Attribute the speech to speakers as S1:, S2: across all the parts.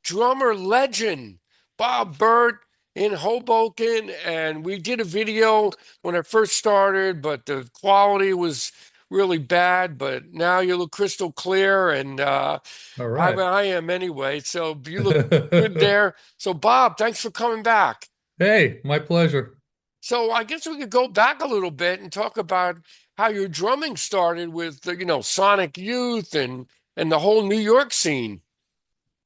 S1: drummer legend, Bert in Hoboken. And we did a video when I first started, but the quality was really bad. But now you look crystal clear, and
S2: All
S1: I,
S2: right.
S1: well, I am anyway. So you look good there. So, Bob, thanks for coming back.
S2: Hey, my pleasure.
S1: So I guess we could go back a little bit and talk about how your drumming started with, Sonic Youth and the whole New York scene.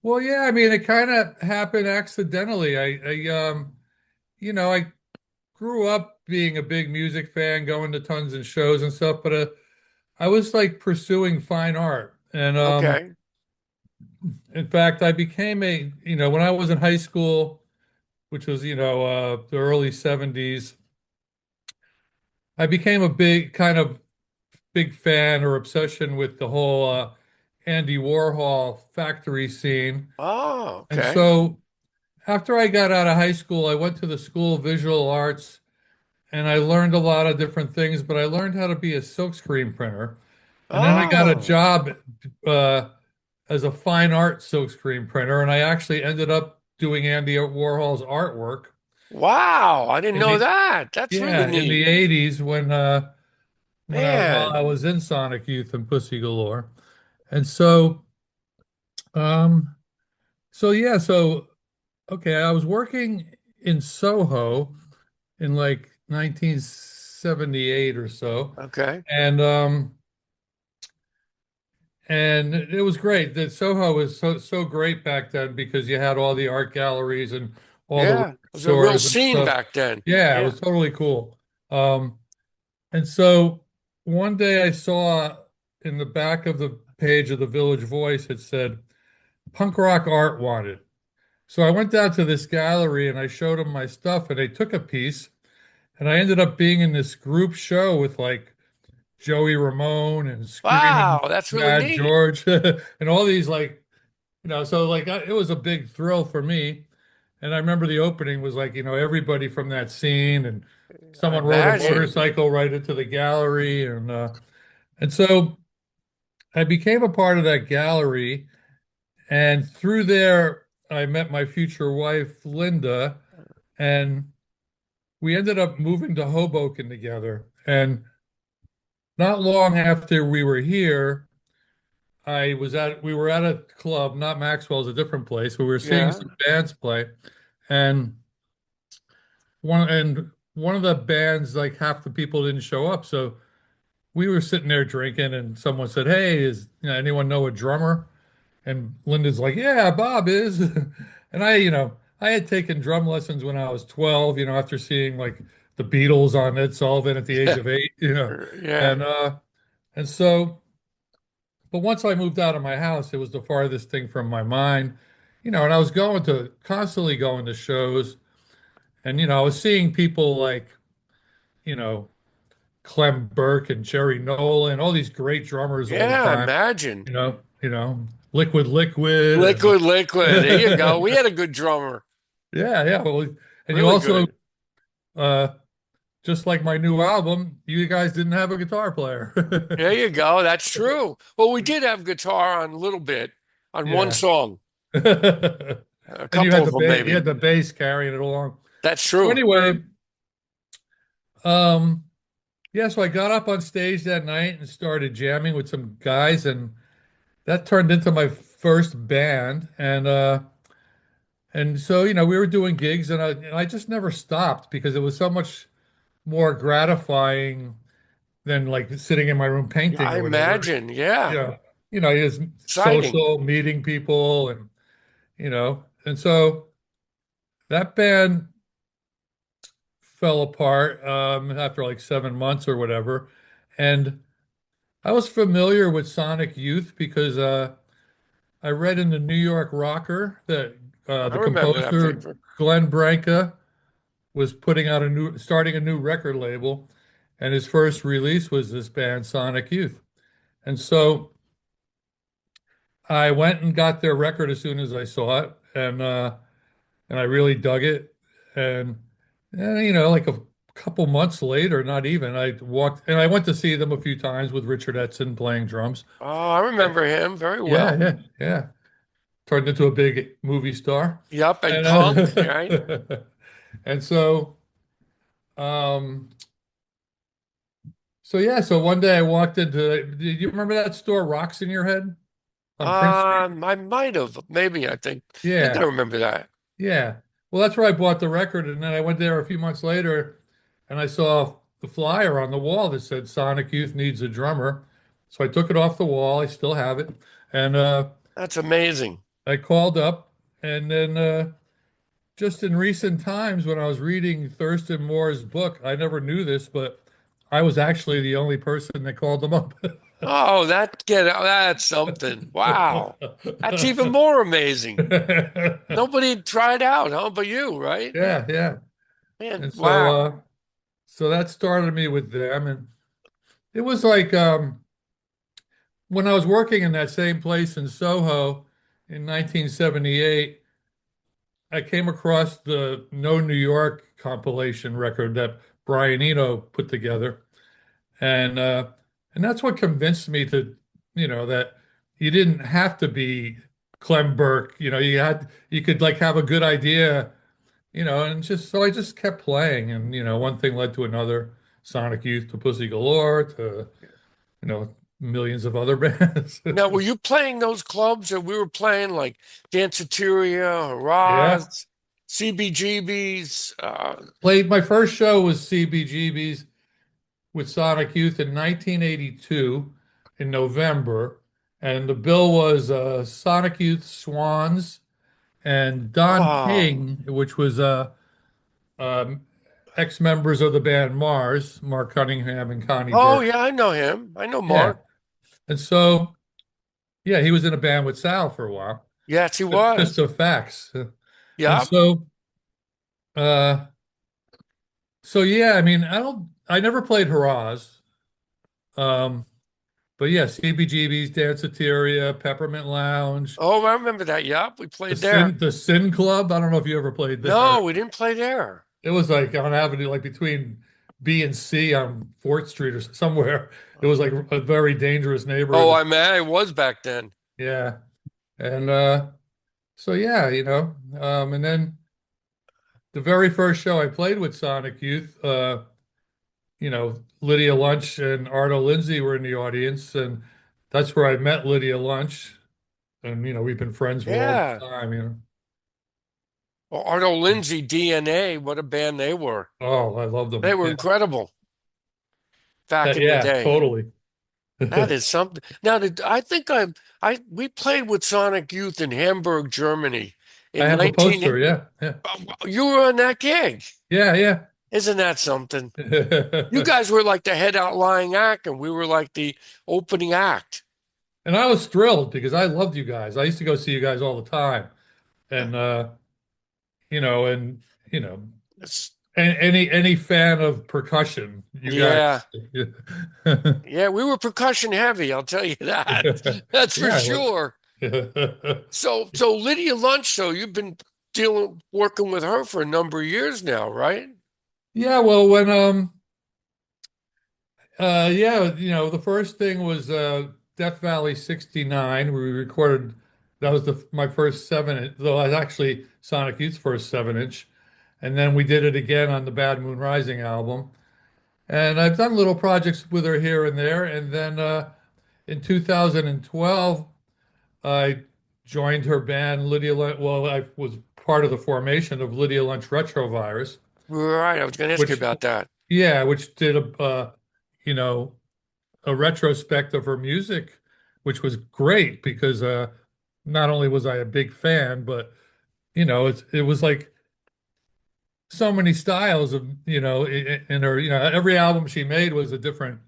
S2: Well, yeah, I mean, it kind of happened accidentally. I grew up being a big music fan, going to tons of shows and stuff, but I was like pursuing fine art. And
S1: Okay.
S2: in fact, I became when I was in high school, which was, the early 70s, I became a big fan or obsession with the whole Andy Warhol factory scene.
S1: Oh,
S2: And
S1: okay.
S2: so after I got out of high school, I went to the School of Visual Arts and I learned a lot of different things, but I learned how to be a silkscreen printer. And then I got a
S1: Oh,
S2: job uh, as a fine art silkscreen printer, and I actually ended up doing Andy Warhol's artwork
S1: wow. I didn't
S2: in
S1: know
S2: the
S1: that. That's really
S2: in
S1: neat.
S2: the 80s while I
S1: Man.
S2: was in Sonic Youth and Pussy Galore. And um so okay, I was working in Soho in like 1978 or so.
S1: Okay.
S2: And and it was great. That Soho was so great back then because you had all the art galleries and all the
S1: Yeah. It
S2: record
S1: was a real
S2: stores and
S1: scene
S2: stuff.
S1: back then.
S2: Yeah, it
S1: Yeah.
S2: was totally cool. Um, and so one day I saw in the back of the page of the Village Voice, it said punk rock art wanted. So I went down to this gallery and I showed them my stuff and they took a piece and I ended up being in this group show with like Joey Ramone and Screaming
S1: Wow. That's really
S2: Mad
S1: neat.
S2: George and all these so like it was a big thrill for me. And I remember the opening was like, everybody from that scene and
S1: I
S2: someone rode a
S1: imagine.
S2: motorcycle right into the gallery and so I became a part of that gallery and through there I met my future wife Linda and we ended up moving to Hoboken together. And not long after we were here, we were at a club, not Maxwell's, a different place, where we were seeing
S1: Yeah.
S2: some bands play. And one of the bands, like half the people didn't show up. So we were sitting there drinking and someone said, "Hey, anyone know a drummer?" And Linda's like, "Yeah, Bob is." And I had taken drum lessons when I was 12, after seeing like the Beatles on Ed Sullivan at the age of 8,
S1: Yeah.
S2: And and so but once I moved out of my house, it was the farthest thing from my mind. And I was constantly going to shows and I was seeing people like, you know, Clem Burke and Jerry Nolan, all these great drummers all the
S1: Yeah.
S2: time,
S1: Imagine.
S2: Liquid Liquid and
S1: Liquid. There you go. We had a good drummer.
S2: yeah, well, and you
S1: Really
S2: also
S1: good.
S2: uh just like my new album, you guys didn't have a guitar player.
S1: There you go. That's true. Well, we did have guitar on a little bit on one
S2: Yeah.
S1: song, a
S2: And
S1: couple of them
S2: you
S1: maybe.
S2: had the bass carrying it along.
S1: That's
S2: So
S1: true.
S2: anyway, um yeah, so I got up on stage that night and started jamming with some guys and that turned into my first band and so we were doing gigs and I just never stopped because it was so much more gratifying than like sitting in my room
S1: Yeah,
S2: painting
S1: I
S2: or whatever.
S1: imagine. Yeah.
S2: You're just
S1: Exciting.
S2: social, meeting people and so that band fell apart after like 7 months or whatever. And I was familiar with Sonic Youth because I read in the New York Rocker that
S1: I
S2: the
S1: remember that
S2: composer
S1: paper.
S2: Glenn Branca was starting a new record label, and his first release was this band Sonic Youth. And so I went and got their record as soon as I saw it, and I really dug it. And like a couple months later, not even, I went to see them a few times with Richard Edson playing drums.
S1: Oh, I remember him very
S2: Yeah,
S1: well.
S2: yeah, yeah. turned into a big movie star.
S1: Yup, and
S2: And
S1: punk, right?
S2: and um yeah, so one day I walked into, do you remember that store Rocks in Your Head on Prince Street?
S1: I might have, maybe. I think I
S2: Yeah.
S1: remember that.
S2: Yeah. Well, that's where I bought the record. And then I went there a few months later and I saw the flyer on the wall that said Sonic Youth needs a drummer. So I took it off the wall. I still have it. And
S1: That's amazing.
S2: I called up. And then just in recent times, when I was reading Thurston Moore's book, I never knew this, but I was actually the only person that called them up.
S1: Oh, that's something. Wow, that's even more amazing. Nobody tried out, huh? But you, right?
S2: Yeah, yeah.
S1: Man,
S2: And
S1: wow.
S2: so that started me with them. And it was like when I was working in that same place in Soho in 1978, I came across the No New York compilation record that Brian Eno put together. And that's what convinced me to, that you didn't have to be Clem Burke, you could like have a good idea, and just so I just kept playing and one thing led to another, Sonic Youth to Pussy Galore to, millions of other bands.
S1: Now, were you playing those clubs that we were playing, like Danceteria,
S2: Yeah.
S1: Hurrahs, CBGBs?
S2: Played my first show was CBGB's with Sonic Youth in 1982 in November, and the bill was Sonic Youth Swans and Don
S1: Oh,
S2: King, which was um, ex-members of the band Mars, Mark Cunningham and Connie
S1: oh
S2: Burt.
S1: yeah, I know him. I know
S2: Yeah,
S1: Mark.
S2: and so yeah, he was in a band with Sal for a while.
S1: Yes, he
S2: Just
S1: was.
S2: the facts. And
S1: Yep.
S2: uh, so yeah, I mean, I never played Hurrahs. Um, but yeah, CBGB's, Danceteria, Peppermint Lounge,
S1: Oh, I remember that. Yep, we played there.
S2: The Sin Club. I don't know if you ever played there.
S1: No, we didn't play there.
S2: It was like on Avenue, like between B and C on Fort Street or somewhere. It was like a very dangerous
S1: Oh,
S2: neighborhood.
S1: I mean, I was back then.
S2: Yeah. And so yeah, and then the very first show I played with Sonic Youth, Lydia Lunch and Arto Lindsay were in the audience, and that's where I met Lydia Lunch. And we've been friends for all this
S1: Yeah.
S2: time.
S1: Well, Arnold Lindsay, DNA, what a band they were.
S2: Oh, I love them.
S1: They were
S2: Yeah.
S1: incredible back in the
S2: Yeah,
S1: day.
S2: totally.
S1: That
S2: I
S1: is something. Now, I think we played with Sonic Youth in Hamburg, Germany in
S2: have a
S1: 19.
S2: poster. Yeah, yeah,
S1: You were on that gig.
S2: yeah, yeah.
S1: Isn't that something? You guys were like the head outlying act, and we were like the opening act.
S2: And I was thrilled because I loved you guys. I used to go see you guys all the time. And you know, and you know,
S1: It's-
S2: any fan of percussion, you
S1: yeah.
S2: guys.
S1: Yeah, we were percussion heavy, I'll tell you that. That's for
S2: Yeah, I was.
S1: sure. So Lydia Lunch, so you've been working with her for a number of years now, right?
S2: Yeah, well, when yeah, the first thing was Death Valley 69. We recorded, that was my first 7 inch, though it was actually Sonic Youth's first 7 inch. And then we did it again on the Bad Moon Rising album. And I've done little projects with her here and there. And then in 2012, I joined her band, Lydia Lunch. Well, I was part of the formation of Lydia Lunch Retrovirus,
S1: Right. I was going to ask you
S2: which,
S1: about that.
S2: yeah, which did you know, a retrospect of her music, which was great because not only was I a big fan, but it was like so many styles of in her, every album she made was a different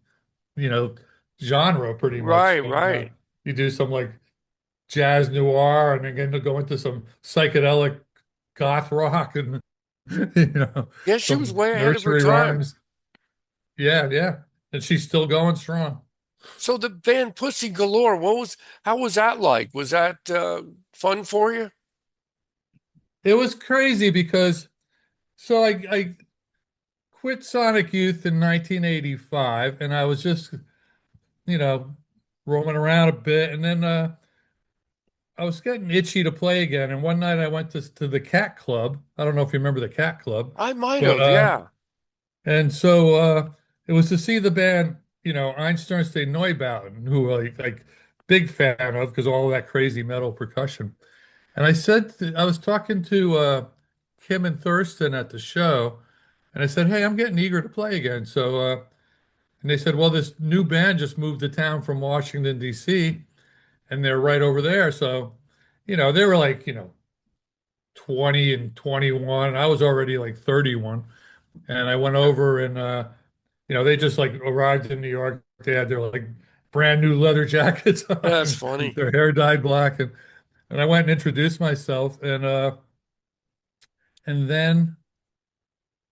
S2: you know genre pretty much.
S1: Right,
S2: So,
S1: right.
S2: you do some like jazz noir and again to go into some psychedelic goth rock and
S1: Yeah, she was
S2: some
S1: way ahead of her
S2: nursery
S1: time.
S2: rhymes. Yeah, yeah, and she's still going strong.
S1: So the band Pussy Galore, how was that like? Was that fun for you?
S2: It was crazy because so I quit Sonic Youth in 1985 and I was just, you know, roaming around a bit. And then I was getting itchy to play again, and one night I went to the Cat Club. I don't know if you remember the Cat Club,
S1: I might
S2: but
S1: have, yeah.
S2: and so it was to see the band, Einstürmste Neubauten, who like big fan of because all that crazy metal percussion. And I was talking to Kim and Thurston at the show, and I said, "Hey, I'm getting eager to play again." So, and they said, "Well, this new band just moved to town from Washington, D.C., and they're right over there." So, they were like, 20 and 21. I was already like 31. And I went over and, they just like arrived in New York. They had their like brand new leather jackets
S1: That's
S2: on,
S1: funny.
S2: their hair dyed black. And I went and introduced myself. And then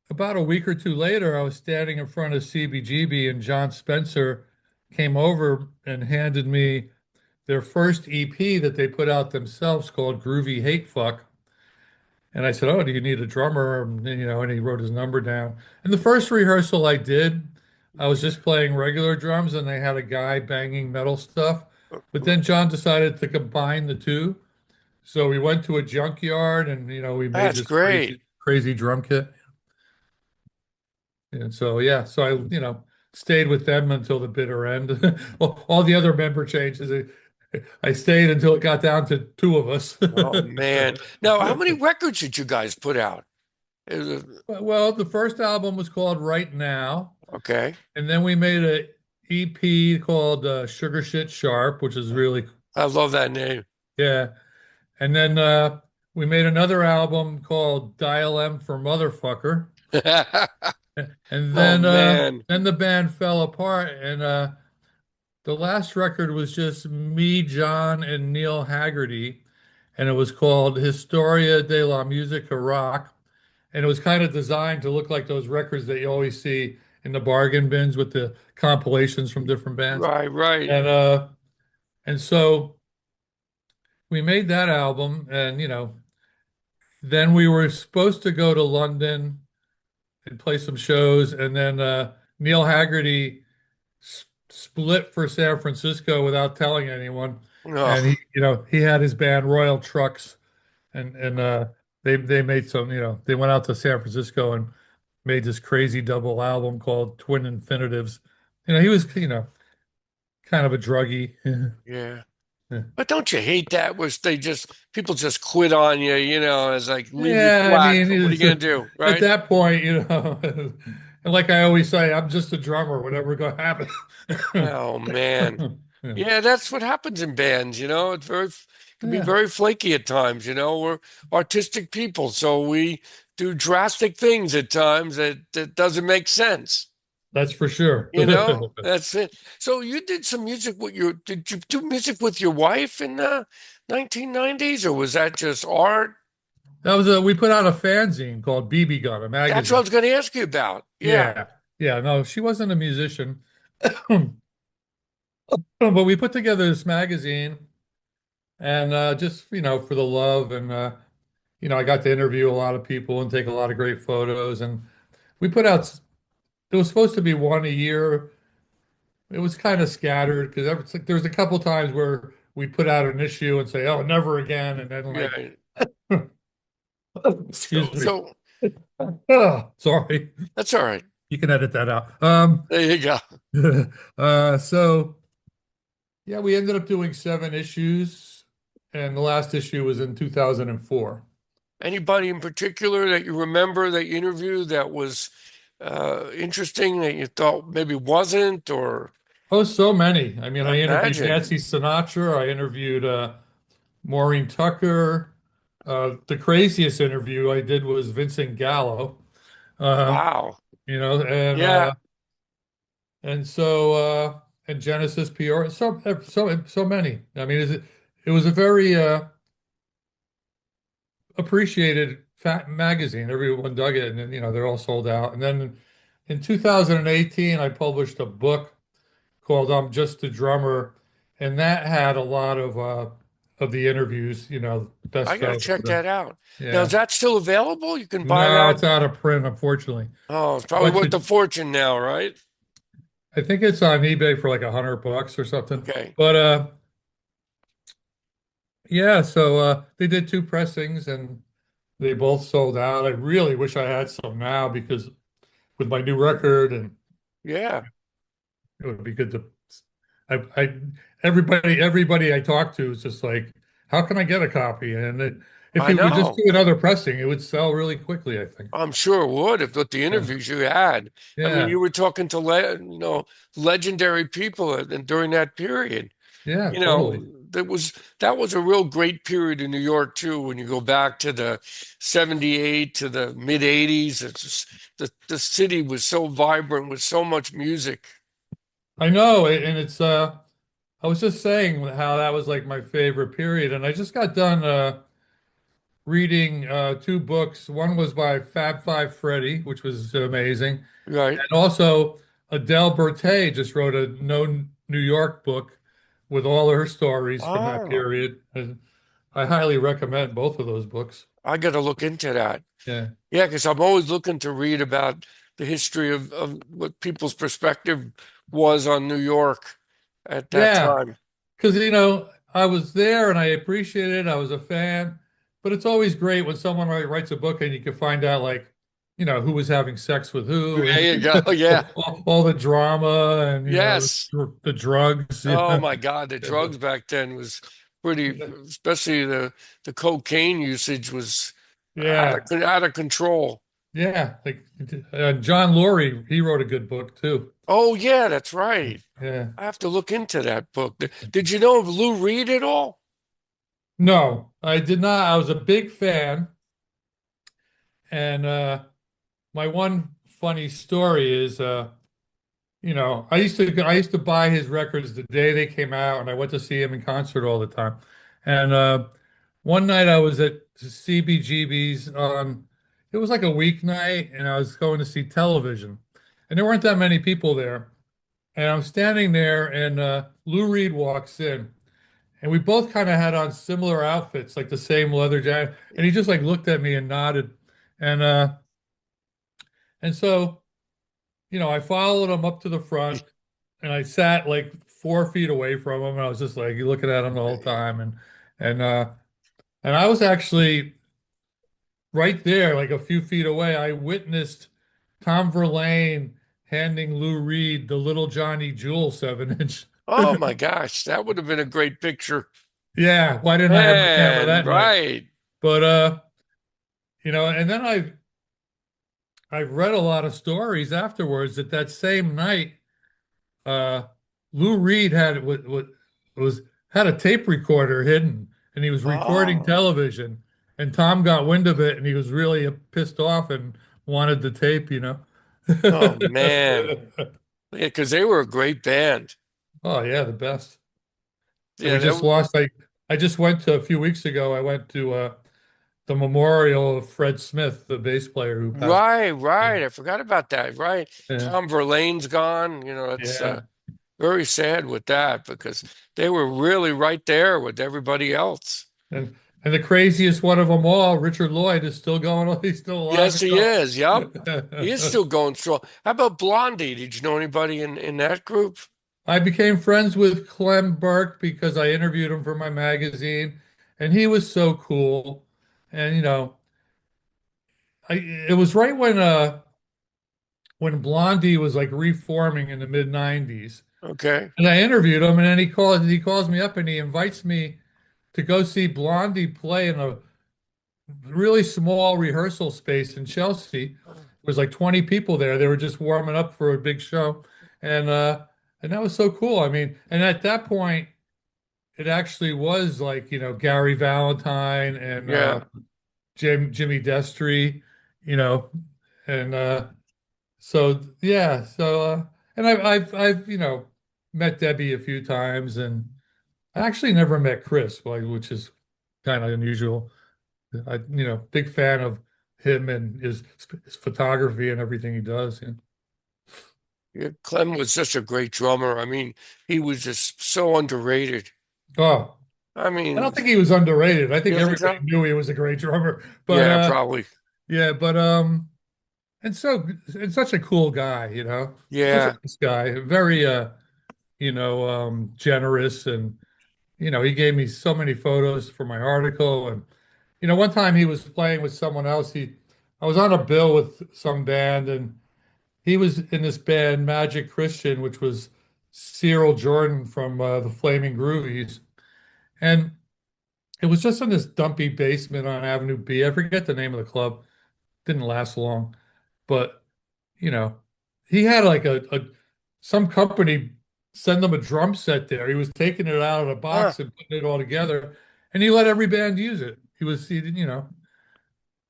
S2: about a week or two later, I was standing in front of CBGB and Jon Spencer came over and handed me their first EP that they put out themselves called Groovy Hate Fuck. And I said, "Oh, do you need a drummer?" And he wrote his number down. And the first rehearsal I did, I was just playing regular drums and they had a guy banging metal stuff. But then John decided to combine the two. So we went to a junkyard and, we made
S1: That's
S2: this
S1: great.
S2: crazy drum kit. And so, yeah, so I, stayed with them until the bitter end. All the other member changes, I stayed until it got down to two of us.
S1: Oh man. Now, how many records did you guys put out?
S2: Well, the first album was called Right Now,
S1: Okay.
S2: and then we made a EP called Sugar Shit Sharp, which is really,
S1: I love that name.
S2: yeah. And then we made another album called Dial M for Motherfucker. And
S1: Oh man.
S2: then the band fell apart, and the last record was just me, John, and Neil Haggerty, and it was called Historia de la Musica Rock. And it was kind of designed to look like those records that you always see in the bargain bins with the compilations from different bands.
S1: Right, right.
S2: And uh and so we made that album and then we were supposed to go to London and play some shows and then Neil Haggerty split for San Francisco without telling anyone. And
S1: Oh,
S2: he had his band Royal Trucks and they made some, they went out to San Francisco and made this crazy double album called Twin Infinitives. He was, kind of a druggy.
S1: yeah. But don't you hate that? Which they just people just quit on you, it's like leave you
S2: Yeah, I
S1: flat.
S2: mean,
S1: What are you gonna do,
S2: at
S1: right?
S2: that point, and like I always say, I'm just a drummer, whatever going to happen.
S1: Oh man.
S2: Yeah.
S1: Yeah, that's what happens in bands, It's can be
S2: Yeah,
S1: very flaky at times, We're artistic people, so we do drastic things at times that doesn't make sense.
S2: that's for sure.
S1: That's it. So you did some music with did you do music with your wife in the 1990s, or was that just art?
S2: We put out a fanzine called BB Gun, a
S1: That's what I
S2: magazine.
S1: was going to ask you about. Yeah.
S2: Yeah, yeah, no, she wasn't a musician, but we put together this magazine and just, for the love and I got to interview a lot of people and take a lot of great photos. And we put out, it was supposed to be one a year. It was kind of scattered because there was a couple times where we put out an issue and say, "Oh, never again," and then like,
S1: Yeah.
S2: excuse me,
S1: So
S2: oh, sorry,
S1: that's all right.
S2: you can edit that out.
S1: There you go.
S2: So yeah, we ended up doing 7 issues, and the last issue was in 2004.
S1: Anybody in particular that you remember that you interviewed that was interesting that you thought maybe wasn't, or
S2: Oh, so many. I mean,
S1: I
S2: I interviewed
S1: imagine.
S2: Nancy Sinatra. I interviewed Maureen Tucker. The craziest interview I did was Vincent Gallo. Uh,
S1: Wow.
S2: you know, and
S1: Yeah.
S2: uh, and so and Genesis PR. So many. I mean, it was a very appreciated fat magazine. Everyone dug it, and then, they're all sold out. And then in 2018, I published a book called "I'm Just a Drummer," and that had a lot of the interviews,
S1: I
S2: best
S1: got to
S2: of.
S1: check that out. Now, is
S2: Yeah.
S1: that still available? You can buy
S2: No,
S1: that.
S2: it's out of print, unfortunately.
S1: Oh, it's probably
S2: But
S1: worth a fortune now, right?
S2: I think it's on eBay for like $100 or something.
S1: Okay.
S2: But Yeah, so they did two pressings and they both sold out. I really wish I had some now because with my new record and
S1: Yeah,
S2: it would be good to I everybody I talk to is just like, how can I get a copy? And if
S1: I
S2: you would just
S1: know.
S2: do another pressing, it would sell really quickly, I think.
S1: I'm sure it would if with the
S2: Yeah.
S1: interviews you had. I mean,
S2: Yeah.
S1: you were talking to legendary people during that period.
S2: Yeah,
S1: You know,
S2: totally.
S1: that was a real great period in New York too. When you go back to the '78 to the mid '80s, it's just, the city was so vibrant with so much music.
S2: I know, and it's I was just saying how that was like my favorite period, and I just got done reading two books. One was by Fab Five Freddy, which was amazing,
S1: Right?
S2: and also Adele Berthet just wrote a No New York book with all her stories from that
S1: Oh,
S2: period. And I highly recommend both of those books.
S1: I got to look into that.
S2: Yeah.
S1: Yeah, because I'm always looking to read about the history of what people's perspective was on New York at that
S2: Yeah.
S1: time.
S2: Because, I was there and I appreciated it. I was a fan. But it's always great when someone writes a book and you can find out, like, who was having sex with who
S1: There
S2: and
S1: you go. Yeah.
S2: all the drama and,
S1: Yes.
S2: the drugs.
S1: Oh my God, the drugs back then was pretty, especially the cocaine usage was
S2: Yeah.
S1: out of control.
S2: Yeah. Like John Lurie, he wrote a good book too.
S1: Oh yeah, that's right.
S2: Yeah.
S1: I have to look into that book. Did you know of Lou Reed at all?
S2: No, I did not. I was a big fan. And my one funny story is I used to buy his records the day they came out, and I went to see him in concert all the time. And one night I was at CBGB's on, it was like a weeknight, and I was going to see television, and there weren't that many people there. And I'm standing there, and Lou Reed walks in, and we both kind of had on similar outfits, like the same leather jacket, and he just like looked at me and nodded, and so I followed him up to the front and I sat like 4 feet away from him and I was just like looking at him the whole time and and I was actually right there, like a few feet away. I witnessed Tom Verlaine handing Lou Reed the Little Johnny Jewel 7 inch.
S1: Oh my gosh, that would have been a great picture.
S2: Yeah, why didn't I have my camera
S1: Man,
S2: that night?
S1: right.
S2: But and then I've read a lot of stories afterwards that same night uh, Lou Reed was had a tape recorder hidden, and he was recording
S1: Oh,
S2: television. And Tom got wind of it, and he was really pissed off and wanted the tape.
S1: oh man. Yeah, because they were a great band.
S2: Oh yeah, the best. And we
S1: Yeah,
S2: just lost. I just went to a few weeks ago. I went to the memorial of Fred Smith, the bass player who passed.
S1: right, right. I forgot about that. Right.
S2: Yeah,
S1: Tom Verlaine's gone. It's
S2: yeah.
S1: very sad with that because they were really right there with everybody else.
S2: And and the craziest one of them all, Richard Lloyd, is still going. He's still alive
S1: Yes,
S2: and
S1: he is. Yep. He is
S2: going.
S1: still going strong. How about Blondie? Did you know anybody in that group?
S2: I became friends with Clem Burke because I interviewed him for my magazine, and he was so cool. And it was right when Blondie was like reforming in the mid '90s,
S1: Okay.
S2: and I interviewed him, and then he calls me up and he invites me to go see Blondie play in a really small rehearsal space in Chelsea. There was like 20 people there. They were just warming up for a big show, and that was so cool. I mean, and at that point it actually was like, Gary Valentine and
S1: Yeah.
S2: Jimmy Destry, you know, and so yeah, and I've met Debbie a few times, and I actually never met Chris, which is kind of unusual. Big fan of him and his photography and everything he does. Yeah.
S1: Yeah. Clem was such a great drummer. I mean, he was just so underrated.
S2: Oh,
S1: I
S2: I
S1: mean,
S2: don't think he was underrated. I
S1: you
S2: think
S1: don't think
S2: everybody
S1: so?
S2: knew he was a great drummer, but
S1: Yeah, probably.
S2: yeah, but and such a cool guy. Such a
S1: Yeah.
S2: nice guy, very generous and he gave me so many photos for my article. And, one time he was playing with someone else. I was on a bill with some band, and he was in this band, Magic Christian, which was Cyril Jordan from the Flaming Groovies. And it was just in this dumpy basement on Avenue B. I forget the name of the club. Didn't last long. But, you know, he had like some company send him a drum set there. He was taking it out of the
S1: Huh.
S2: box and putting it all together, and he let every band use it. He didn't,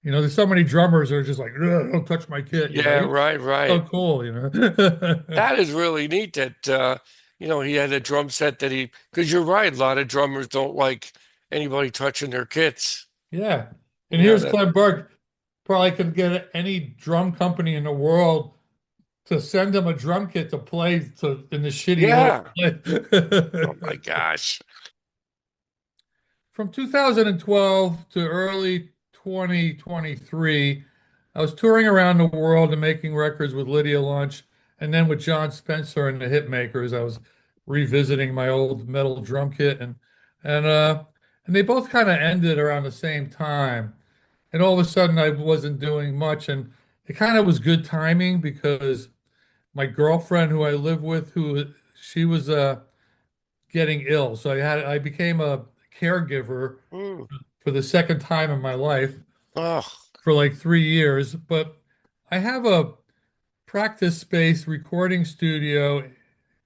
S2: there's so many drummers that are just like, "Ugh, don't touch my kit,"
S1: Yeah,
S2: He was
S1: right,
S2: so
S1: right.
S2: cool.
S1: That is really neat that he had a drum set that because you're right, a lot of drummers don't like anybody touching their kits.
S2: Yeah. And
S1: You know
S2: here's
S1: that.
S2: Clem Burke, probably could get any drum company in the world to send him a drum kit to play in the shitty little
S1: Yeah. Oh
S2: place.
S1: my gosh.
S2: From 2012 to early 2023, I was touring around the world and making records with Lydia Lunch, and then with Jon Spencer and the Hitmakers. I was revisiting my old metal drum kit, and uh and they both kind of ended around the same time. And all of a sudden I wasn't doing much, and it kind of was good timing because my girlfriend who I live with, who she was getting ill. So I became a caregiver
S1: Mm.
S2: for the second time in my life
S1: Oh,
S2: for like 3 years. But I have a practice space recording studio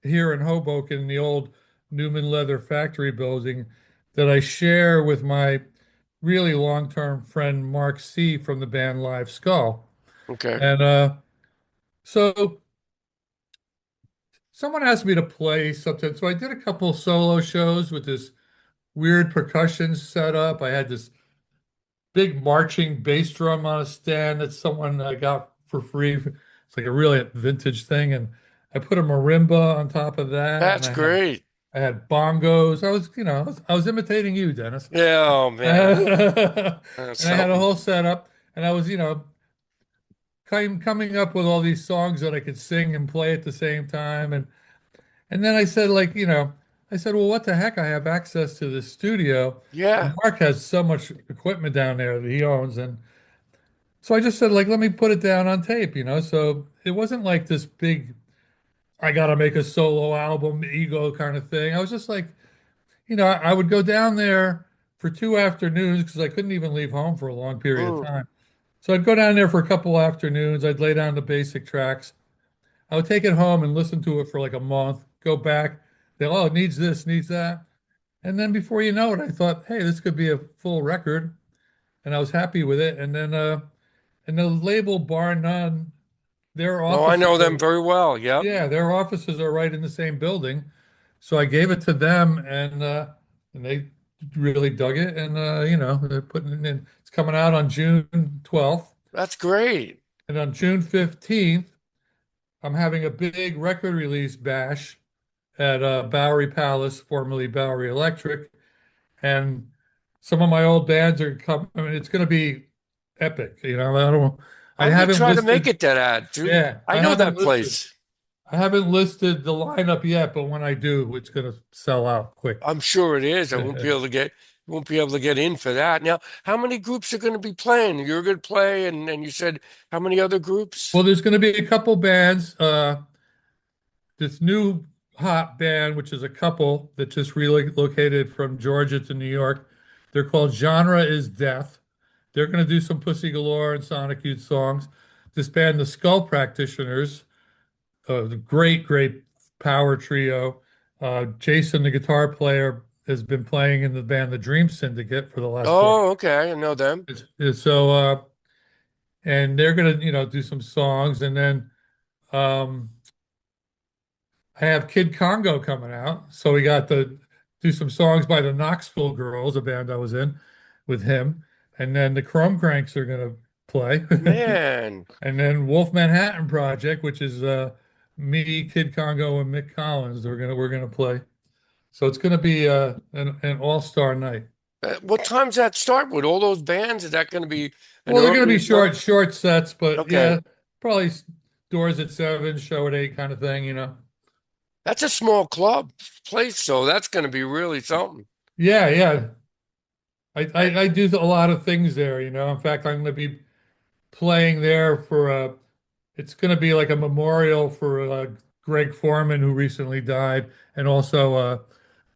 S2: here in Hoboken in the old Newman Leather Factory building that I share with my really long-term friend Mark C. from the band Live Skull.
S1: okay.
S2: And so someone asked me to play something. So I did a couple solo shows with this weird percussion setup. I had this big marching bass drum on a stand that someone got for free. It's like a really vintage thing. And I put a marimba on top of that, and
S1: That's great.
S2: I had bongos. I was imitating you, Dennis.
S1: Yeah, oh man.
S2: And
S1: That's
S2: I had a
S1: something.
S2: whole setup, and I was, coming up with all these songs that I could sing and play at the same time. And then I said, like, I said, well, what the heck? I have access to this studio, and
S1: Yeah.
S2: Mark has so much equipment down there that he owns. And so I just said, like, let me put it down on tape. So it wasn't like this big, I got to make a solo album, ego kind of thing. I was just like, I would go down there for 2 afternoons because I couldn't even leave home for a long period of
S1: Mm.
S2: time. So I'd go down there for a couple afternoons. I'd lay down the basic tracks. I would take it home and listen to it for like a month, go back, oh, it needs this, needs that. And then before you know it, I thought, hey, this could be a full record. And I was happy with it. And the label Bar None, their
S1: No, I
S2: offices
S1: know them
S2: are,
S1: very well. Yep.
S2: yeah, their offices are right in the same building. So I gave it to them, and they really dug it. And they're putting it in. It's coming out on June 12th.
S1: That's great.
S2: And on June 15th, I'm having a big record release bash at Bowery Palace, formerly Bowery Electric, and some of my old bands are coming. I mean, it's going to be epic. I
S1: I'm gonna
S2: haven't
S1: try to make
S2: listed.
S1: it that ad, dude.
S2: Yeah,
S1: I know that place.
S2: I haven't listed the lineup yet, but when I do, it's going to sell out quick.
S1: I'm sure it is. I won't be able to get won't be able to get in for that. Now, how many groups are going to be playing? You're going to play, and you said how many other
S2: Well,
S1: groups?
S2: there's going to be a couple bands. This new hot band, which is a couple that just relocated from Georgia to New York. They're called Genre is Death. They're going to do some Pussy Galore and Sonic Youth songs. This band, the Skull Practitioners, the great, great power trio. Jason, the guitar player, has been playing in the band The Dream Syndicate for the last 20
S1: Oh, okay, I know them.
S2: years. And they're going to, do some songs. And then um, I have Kid Congo coming out. So we got to do some songs by the Knoxville Girls, a band I was in with him. And then the Chrome Cranks are going to play.
S1: Man,
S2: And then Wolf Manhattan Project, which is me, Kid Congo, and Mick Collins. We're gonna play. So it's gonna be an all-star night.
S1: what time's that start with all those bands? Is that going to be an
S2: Well, they're gonna be
S1: early
S2: short
S1: start?
S2: short sets, but
S1: Okay,
S2: yeah, probably doors at 7, show at 8 kind of thing.
S1: that's a small club place, so that's going to be really something.
S2: Yeah, yeah.
S1: Eh,
S2: I do a lot of things there, you know. In fact, I'm going to be playing there for it's going to be like a memorial for Greg Foreman, who recently died, and also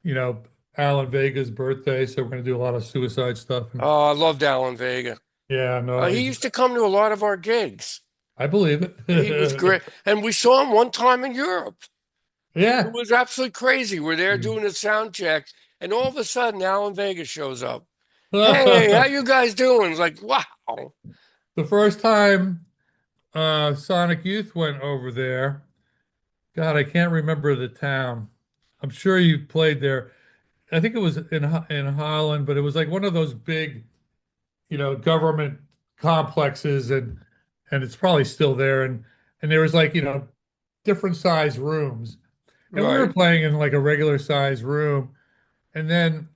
S2: you know, Alan Vega's birthday. So we're going to do a lot of suicide stuff. And
S1: Oh, I loved Alan Vega.
S2: yeah, no,
S1: He used to come to a lot of our gigs.
S2: I believe
S1: He was
S2: it.
S1: great. And we saw him one time in Europe. It
S2: Yeah.
S1: was absolutely crazy. We're there doing a sound check, and all of a sudden, Alan Vega shows up. Hey, how you guys doing? It's like, wow.
S2: The first time Sonic Youth went over there, God, I can't remember the town. I'm sure you played there. I think it was in Holland, but it was like one of those big, you know, government complexes, and it's probably still there. And there was like, you know, different size rooms. And we were
S1: Right.
S2: playing in like a regular size room. And then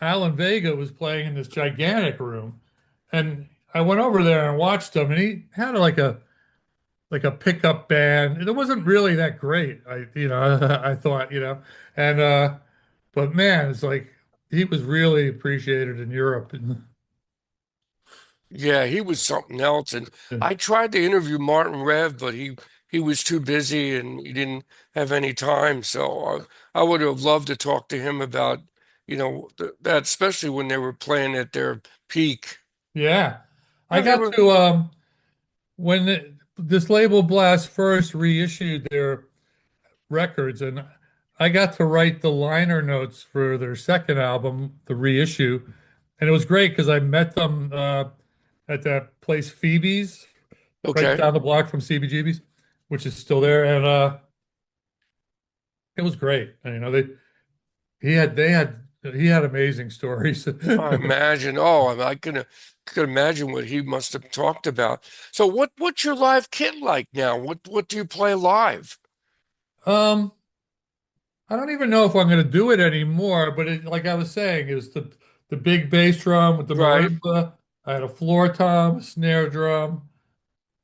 S2: Alan Vega was playing in this gigantic room. And I went over there and watched him, and he had like a pickup band. It wasn't really that great. I thought, you know, and but man, it's like he was really appreciated in Europe. And
S1: Yeah, he was something else. And I tried to interview Martin Rev, but he was too busy and he didn't have any time. So I would have loved to talk to him about, that, especially when they were playing at their peak.
S2: yeah, I
S1: Yeah, they
S2: got
S1: were
S2: to when this label Blast first reissued their records, and I got to write the liner notes for their second album, the reissue, and it was great because I met them at that place Phoebe's right
S1: okay.
S2: down the block from CBGB's, which is still there, and it was great. And, you know, he had amazing stories.
S1: I imagine. Oh, I could imagine what he must have talked about. So what's your live kit like now? What do you play live?
S2: Um, I don't even know if I'm going to do it anymore, but like I was saying, it was the big bass drum with the
S1: Right.
S2: marimba. I had a floor tom, a snare drum,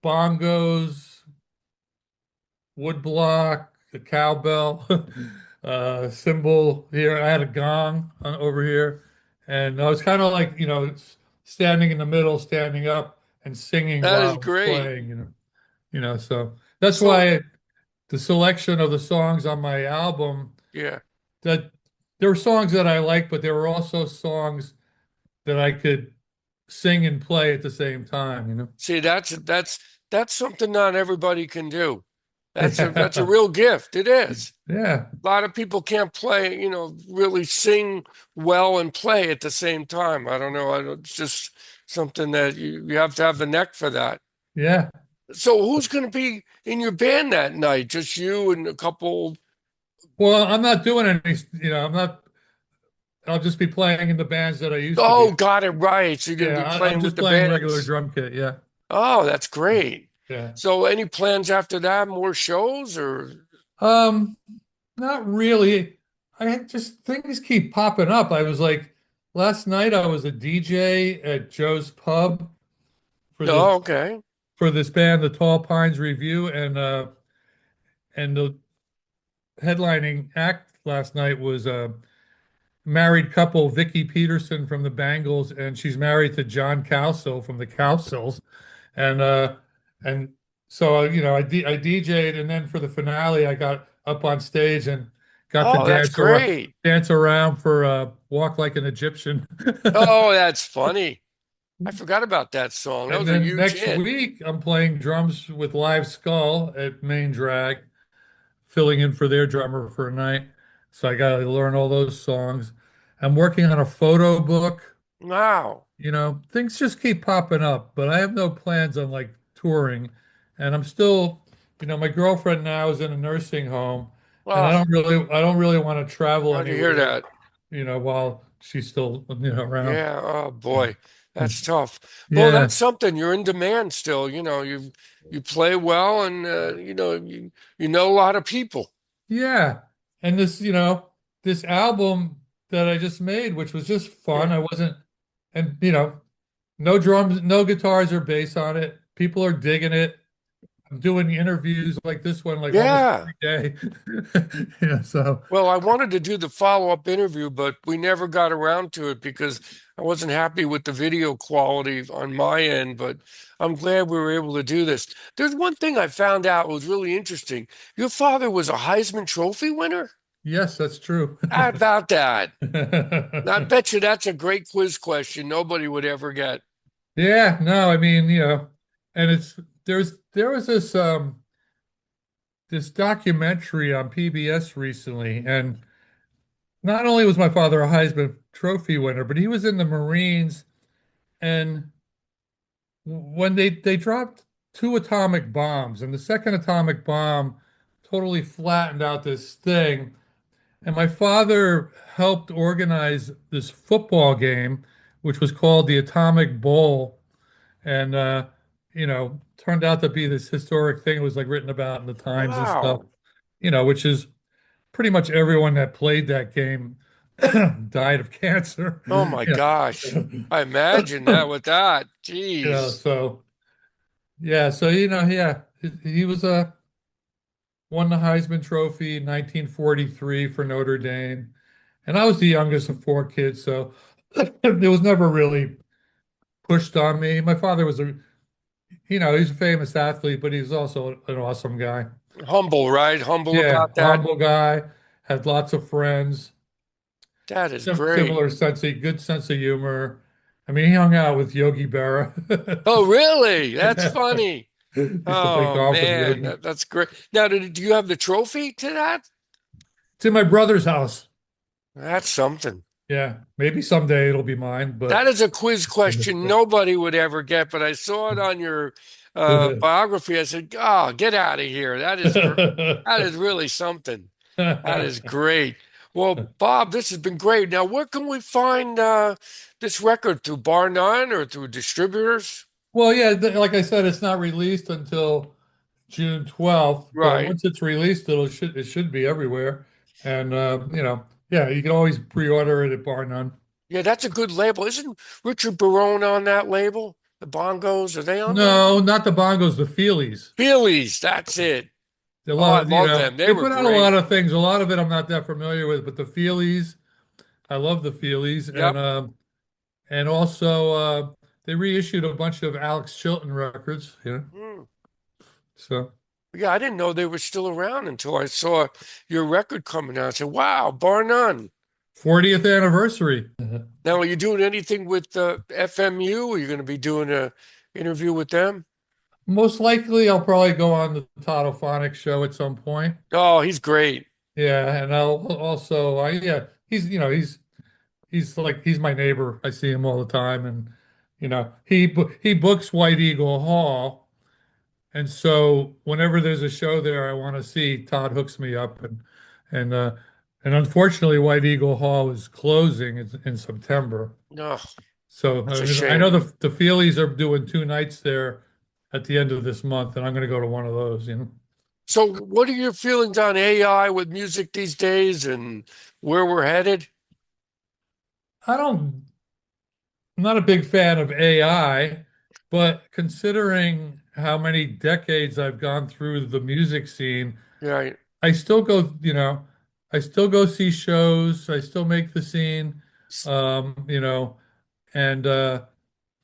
S2: bongos, woodblock, a cowbell, cymbal here. I had a gong over here, and I was kind of like, you know, standing in the middle, standing up and singing
S1: That
S2: while
S1: is
S2: I was
S1: great.
S2: playing. So that's
S1: So
S2: why the selection of the songs on my album,
S1: yeah.
S2: that there were songs that I liked, but there were also songs that I could sing and play at the same time, you know?
S1: See, that's something not everybody can do. That's a
S2: Yeah.
S1: real gift. It is.
S2: Yeah.
S1: A lot of people can't play, really sing well and play at the same time. I don't know. It's just something that you have to have the neck for that.
S2: Yeah.
S1: So who's going to be in your band that night? Just you and a couple.
S2: Well, I'm not doing any, you know, I'll just be playing in the bands that I used to be.
S1: Oh, got it right. So you're going to
S2: Yeah.
S1: be
S2: I'm
S1: playing with
S2: just
S1: the
S2: playing regular
S1: bands.
S2: drum kit. Yeah.
S1: Oh, that's great.
S2: Yeah.
S1: So any plans after that? More shows or?
S2: Um, Not really. Just things keep popping up. I was like, last night I was a DJ at Joe's Pub for
S1: Oh,
S2: this
S1: okay.
S2: band, the Tall Pines Review, and the headlining act last night was a married couple, Vicky Peterson from the Bangles, and she's married to John Cowsill from the Cowsills, and and so you know I DJ'd, and then for the finale I got up on stage and got to
S1: Oh, that's great.
S2: dance around for Walk Like an Egyptian.
S1: Oh, that's funny. I forgot about that song. That
S2: And
S1: was a
S2: then
S1: huge
S2: next
S1: hit.
S2: week I'm playing drums with Live Skull at Main Drag, filling in for their drummer for a night. So I got to learn all those songs. I'm working on a photo book.
S1: Wow.
S2: You know, things just keep popping up, but I have no plans on like touring. And I'm still, you know, my girlfriend now is in a nursing home, and
S1: Oh,
S2: I don't really want to travel
S1: how'd you hear
S2: anywhere,
S1: that?
S2: you know, while she's still, you know, around.
S1: Yeah. Oh boy, that's tough. Well,
S2: Yeah.
S1: that's something. You're in demand still. You play well, and you know a lot of people.
S2: Yeah. And this, you know, this album that I just made, which was just fun.
S1: Yeah.
S2: I wasn't, and you know, no drums, no guitars or bass on it. People are digging it. doing interviews like this one like almost
S1: Yeah.
S2: every day. Yeah, so
S1: Well, I wanted to do the follow-up interview, but we never got around to it because I wasn't happy with the video quality on my end, but I'm glad we were able to do this. There's one thing I found out was really interesting. Your father was a Heisman Trophy winner?
S2: yes, that's true.
S1: How about that? I bet you that's a great quiz question nobody would ever get.
S2: Yeah, no, I mean, and there was this documentary on PBS recently, and not only was my father a Heisman Trophy winner, but he was in the Marines, and when they dropped two atomic bombs, and the second atomic bomb totally flattened out this thing, and my father helped organize this football game, which was called the Atomic Bowl, and turned out to be this historic thing. It was like written about in the Times and stuff,
S1: Wow.
S2: which is pretty much everyone that played that game died of cancer.
S1: Oh my
S2: Yeah.
S1: gosh. I imagine that with that. Jeez.
S2: So yeah, so yeah, he was won the Heisman Trophy in 1943 for Notre Dame, and I was the youngest of four kids, so it was never really pushed on me. My father was he's a famous athlete, but he's also an awesome guy.
S1: Humble, right? Humble
S2: Yeah,
S1: about that.
S2: humble guy, had lots of friends,
S1: That is great.
S2: similar good sense of humor. I mean, he hung out with Yogi Berra.
S1: Oh, really? That's
S2: Yeah.
S1: funny.
S2: Used to play
S1: Oh
S2: golf with
S1: man,
S2: Yogi.
S1: that's great. Now, do you have the trophy to that?
S2: It's in my brother's house.
S1: That's something.
S2: Yeah, maybe someday it'll be mine,
S1: That
S2: but
S1: is a quiz question nobody would ever get, but I saw it on your biography. I said, "Oh, get out of here! That is really something. That is great." Well, Bob, this has been great. Now, where can we find this record? Through Bar None or through distributors?
S2: Well, yeah, like I said, it's not released until June 12th, but
S1: Right.
S2: once it's released, it should be everywhere. And yeah, you can always pre-order it at Bar None.
S1: Yeah, that's a good label. Isn't Richard Barone on that label? The Bongos, are they on that?
S2: No, not the bongos, the Feelies.
S1: Phillies, that's it.
S2: A
S1: Oh, I
S2: lot,
S1: love them. They
S2: they
S1: were
S2: put out a
S1: great.
S2: lot of things. A lot of it I'm not that familiar with, but the Feelies, I love the Feelies,
S1: Yep.
S2: and also they reissued a bunch of Alex Chilton records.
S1: Mm.
S2: So
S1: Yeah, I didn't know they were still around until I saw your record coming out. I said, wow, bar none.
S2: 40th anniversary.
S1: Now, are you doing anything with FMU? Are you going to be doing a interview with them?
S2: Most likely, I'll probably go on the Totophonic show at some point.
S1: Oh, he's great.
S2: Yeah, and I'll also, yeah, he's my neighbor. I see him all the time, and he books White Eagle Hall, and so whenever there's a show there, I want to see. Todd hooks me up, and uh, and unfortunately, White Eagle Hall is closing in September.
S1: No,
S2: So
S1: that's a
S2: I know
S1: shame.
S2: the Feelies are doing two nights there at the end of this month, and I'm going to go to one of those.
S1: So, what are your feelings on AI with music these days and where we're headed?
S2: I don't I'm not a big fan of AI, but considering how many decades I've gone through the music scene,
S1: Right.
S2: I still go, I still go see shows, I still make the scene, and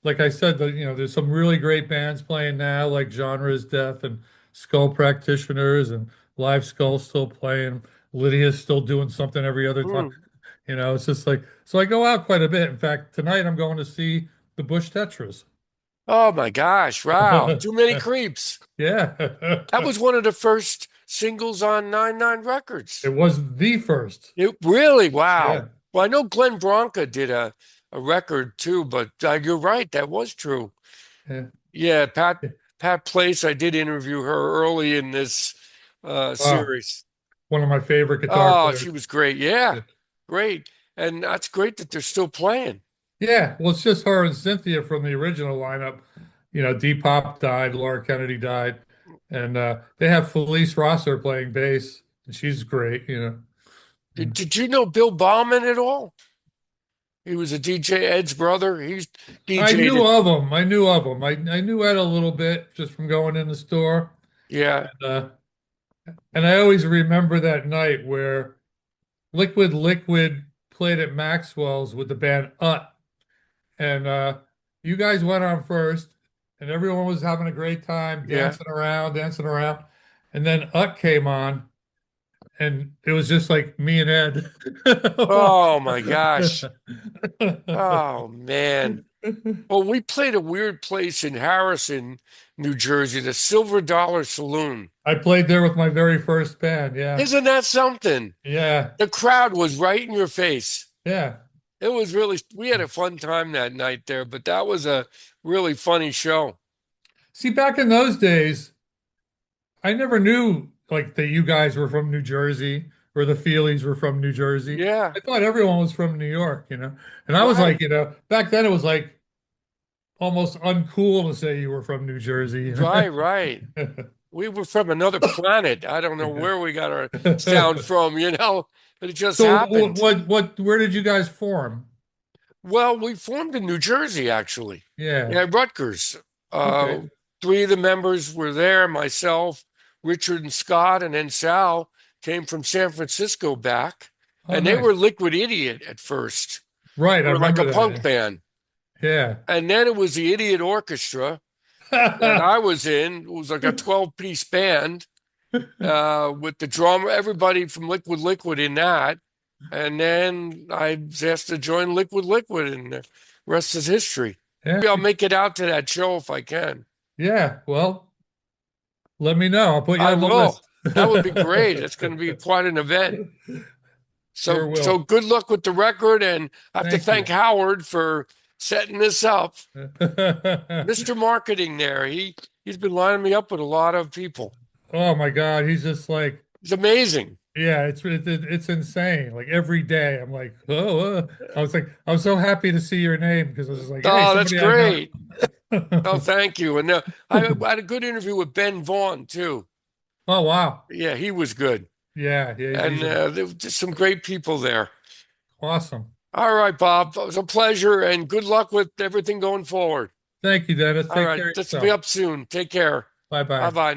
S2: like I said, there's some really great bands playing now, like Genre is Death and Skull Practitioners and Live Skull still playing. Lydia's still doing something every other time.
S1: Mm.
S2: It's just like, so I go out quite a bit. In fact, tonight I'm going to see the Bush Tetras.
S1: Oh my gosh, wow. Too many creeps.
S2: Yeah.
S1: That was one of the first singles on 99 Records.
S2: It was the first.
S1: It really, wow.
S2: Yeah.
S1: Well, I know Glenn Branca did a record too, but you're right, that was true.
S2: Yeah.
S1: Yeah, Pat Place, I did interview her early in this
S2: Wow.
S1: series.
S2: One of my favorite guitar
S1: Oh, she
S2: players.
S1: was great. Yeah, great. And that's great that they're still playing.
S2: Yeah. Well, it's just her and Cynthia from the original lineup. Depop died, Laura Kennedy died, and they have Felice Rosser playing bass, and she's great. Yeah.
S1: Did you know Bill Bauman at all? He was a DJ, Ed's brother. He's
S2: I
S1: DJ'd
S2: knew
S1: it.
S2: of them. I knew of them. I knew Ed a little bit just from going in the store.
S1: Yeah,
S2: Uh, and I always remember that night where Liquid Liquid played at Maxwell's with the band and you guys went on first, and everyone was having a great time
S1: yeah.
S2: dancing around, and then came on, and it was just like me and Ed.
S1: Oh my gosh. Oh man. Well, we played a weird place in Harrison, New Jersey, the Silver Dollar Saloon.
S2: I played there with my very first band. Yeah,
S1: Isn't that something?
S2: yeah,
S1: The crowd was right in your face.
S2: yeah.
S1: It was really, we had a fun time that night there, but that was a really funny show.
S2: See, back in those days, I never knew like that you guys were from New Jersey or the Feelies were from New Jersey.
S1: Yeah,
S2: I thought everyone was from New York, you know. And I was like,
S1: right,
S2: back then it was like almost uncool to say you were from New Jersey, you
S1: right, right. We were from another planet. I don't know where we got our sound
S2: know.
S1: from, but it just
S2: So
S1: happened.
S2: where did you guys form?
S1: Well, we formed in New Jersey, actually.
S2: Yeah.
S1: Yeah, Rutgers.
S2: Okay.
S1: Uh, three of the members were there, myself, Richard and Scott, and then Sal came from San Francisco back.
S2: Oh,
S1: And they
S2: nice.
S1: were Liquid Idiot at first.
S2: Right,
S1: They
S2: I
S1: were like
S2: remember
S1: a punk
S2: that.
S1: band.
S2: Yeah.
S1: And then it was the Idiot Orchestra that I was in. It was like a 12-piece band with the drummer, everybody from Liquid Liquid in that. And then I was asked to join Liquid Liquid, and the rest is history.
S2: Yeah.
S1: Maybe I'll make it out to that show if I can.
S2: Yeah. Well, let me know. I'll put you
S1: I
S2: on the list.
S1: will. That would be great. It's going to be quite an event.
S2: Sure
S1: So
S2: will.
S1: good luck with the record, and I have to
S2: Thank
S1: thank
S2: you.
S1: Howard for setting this up. Mr. Marketing there. He's been lining me up with a lot of people.
S2: Oh my God, he's just like,
S1: It's amazing.
S2: yeah, it's insane. Like every day, I'm like, oh, I was like, I was so happy to see your name because I was like, hey,
S1: Oh, that's
S2: somebody I know.
S1: great. Oh, thank you. And I had a good interview with Ben Vaughn too.
S2: Oh wow,
S1: Yeah, he was good.
S2: yeah, yeah,
S1: And
S2: he's a,
S1: there were just some great people there.
S2: awesome.
S1: All right, Bob. It was a pleasure, and good luck with everything going forward.
S2: Thank you, Dennis.
S1: All
S2: Take
S1: right,
S2: care of
S1: let's be
S2: yourself.
S1: up soon. Take care.
S2: Bye
S1: Bye
S2: bye.
S1: bye.